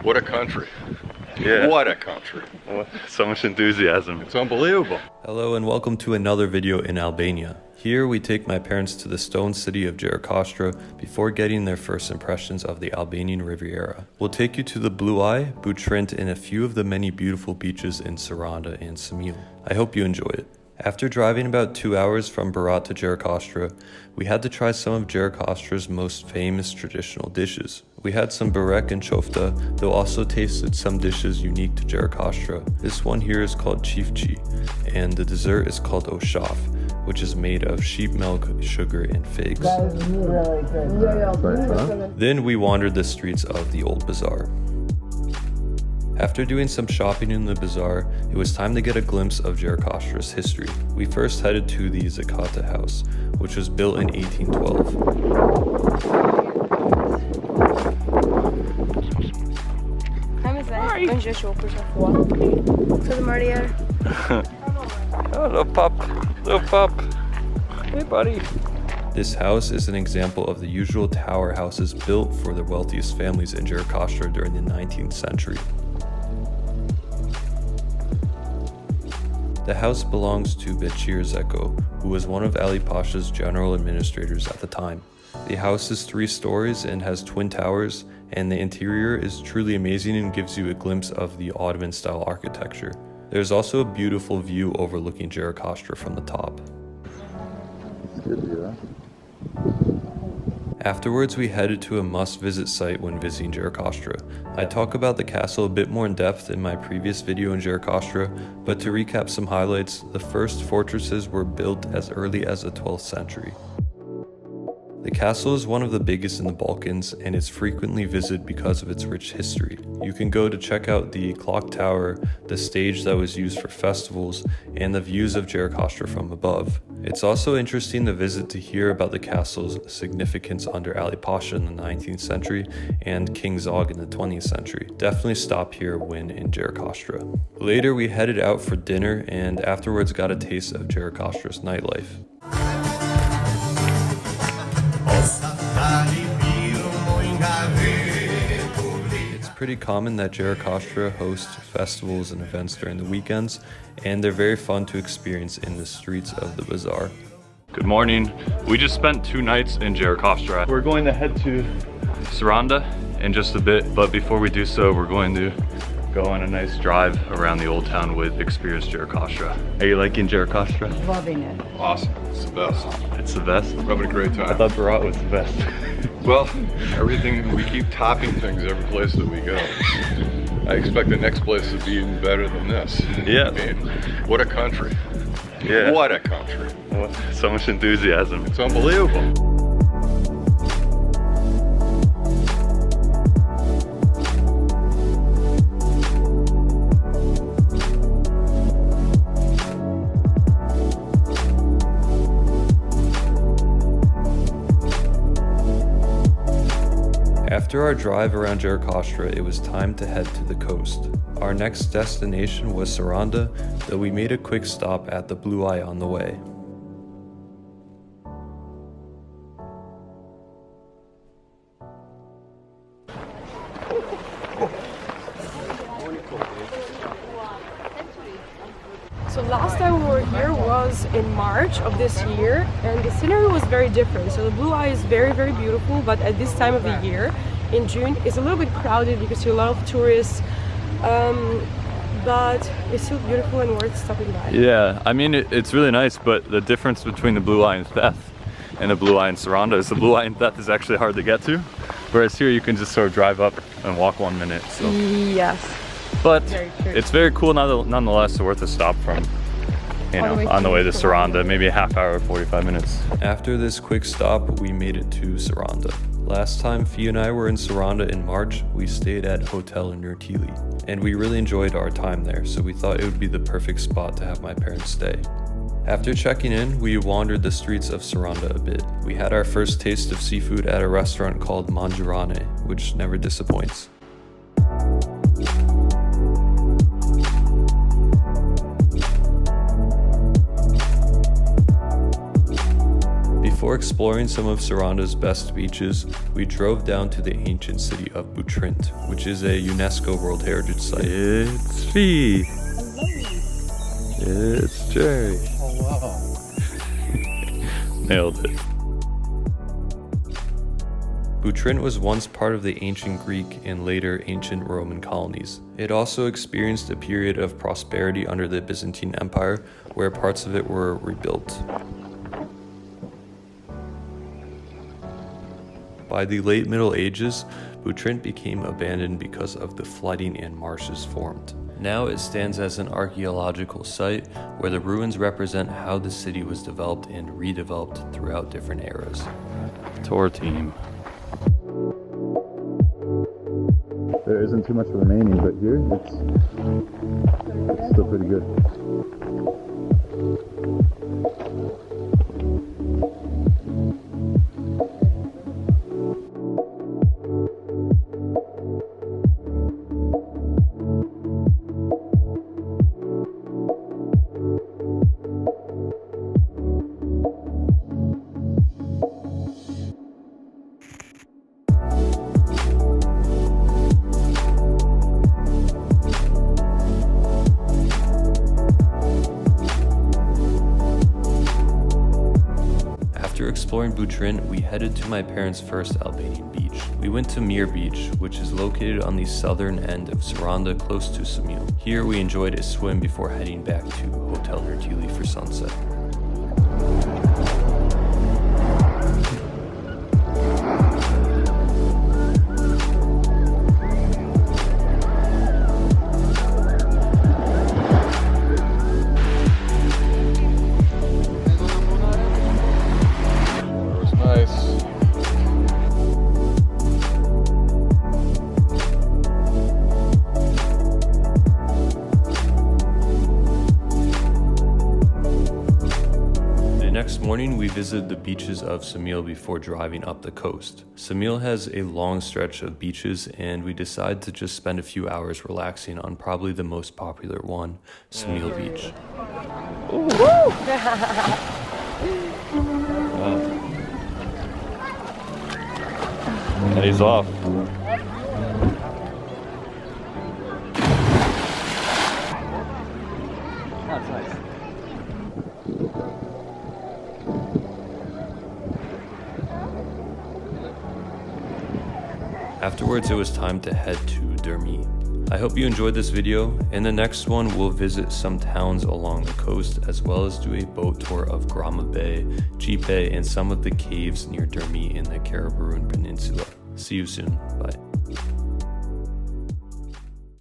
What a country. Yeah. What a country. So much enthusiasm. It's unbelievable. Hello and welcome to another video in Albania. Here we take my parents to the stone city of Gjirokastra before getting their first impressions of the Albanian Riviera. We'll take you to the Blue Eye, Butrint, and a few of the many beautiful beaches in Saranda and Ksamil. I hope you enjoy it. After driving about 2 hours from Berat to Gjirokastra, we had to try some of Gjirokastra's most famous traditional dishes. We had some burek and chofta, though also tasted some dishes unique to Gjirokastra. This one here is called chifchi, and the dessert is called oshaf, which is made of sheep milk, sugar, and figs. Then we wandered the streets of the old bazaar. After doing some shopping in the bazaar, it was time to get a glimpse of Gjirokastra's history. We first headed to the Zekate House, which was built in 1812. Oh, little pup. Little pup. Hey, buddy. This house is an example of the usual tower houses built for the wealthiest families in Gjirokastra during the 19th century. The house belongs to Bekir Zeko, who was one of Ali Pasha's general administrators at the time. The house is 3 stories and has twin towers, and the interior is truly amazing and gives you a glimpse of the Ottoman-style architecture. There's also a beautiful view overlooking Gjirokastra from the top. Good view, huh? Afterwards, we headed to a must-visit site when visiting Gjirokastra. I talk about the castle a bit more in depth in my previous video in Gjirokastra, but to recap some highlights, the first fortresses were built as early as the 12th century. The castle is one of the biggest in the Balkans and is frequently visited because of its rich history. You can go to check out the clock tower, the stage that was used for festivals, and the views of Gjirokastra from above. It's also interesting to visit to hear about the castle's significance under Ali Pasha in the 19th century and King Zog in the 20th century. Definitely stop here when in Gjirokastra. Later we headed out for dinner and afterwards got a taste of Gjirokastra's nightlife. It's pretty common that Gjirokastra hosts festivals and events during the weekends, and they're very fun to experience in the streets of the bazaar. Good morning. We just spent 2 nights in Gjirokastra. We're going to head to Saranda in just a bit, but before we do so, we're going to go on a nice drive around the old town with Experience Gjirokastra. Are you liking Gjirokastra? Loving it. Awesome. It's the best. It's the best? We're having a great I time. thought Berat was the best. Well, everything, we keep topping things every place that we go. I expect the next place to be even better than this. Yeah. I mean, what a country. Yeah. What a country. So much enthusiasm. It's unbelievable. After our drive around Gjirokastra, it was time to head to the coast. Our next destination was Saranda, though we made a quick stop at the Blue Eye on the way. So last time we were here was in March of this year, and the scenery was very different. So the Blue Eye is very, very beautiful, but at this time of the year, in June, it's a little bit crowded because you see a lot of tourists, but it's still beautiful and worth stopping by. Yeah, I mean, it's really nice, but the difference between the Blue Eye in Theth and the Blue Eye in Saranda is the Blue Eye in Theth is actually hard to get to, whereas here you can just sort of drive up and walk 1 minute. So. Yes. But it's very cool nonetheless, so worth a stop from, you know, on the way to Saranda, maybe a half hour, 45 minutes. After this quick stop, we made it to Saranda. Last time Fiori and I were in Saranda in March, we stayed at Hotel Nertili, and we really enjoyed our time there, so we thought it would be the perfect spot to have my parents stay. After checking in, we wandered the streets of Saranda a bit. We had our first taste of seafood at a restaurant called Mangiarane, which never disappoints. Before exploring some of Saronda's best beaches, we drove down to the ancient city of Butrint, which is a UNESCO World Heritage Site. It's Fee. It's Jerry. Oh wow. Nailed it. Butrint was once part of the ancient Greek and later ancient Roman colonies. It also experienced a period of prosperity under the Byzantine Empire, where parts of it were rebuilt. By the late Middle Ages, Butrint became abandoned because of the flooding and marshes formed. Now it stands as an archaeological site where the ruins represent how the city was developed and redeveloped throughout different eras. Tour team. There isn't too much remaining, but here it's still pretty good. After exploring Butrint, we headed to my parents' first Albanian beach. We went to Mir Beach, which is located on the southern end of Saranda, close to Ksamil. Here we enjoyed a swim before heading back to Hotel Nertili for sunset. Next morning, we visited the beaches of Ksamil before driving up the coast. Ksamil has a long stretch of beaches, and we decided to just spend a few hours relaxing on probably the most popular one, Ksamil Beach. And he's off. That's nice. Afterwards, it was time to head to Dhermi. I hope you enjoyed this video. In the next one, we'll visit some towns along the coast, as well as do a boat tour of Grama Bay, Jipe, and some of the caves near Dhermi in the Karaburun Peninsula. See you soon. Bye.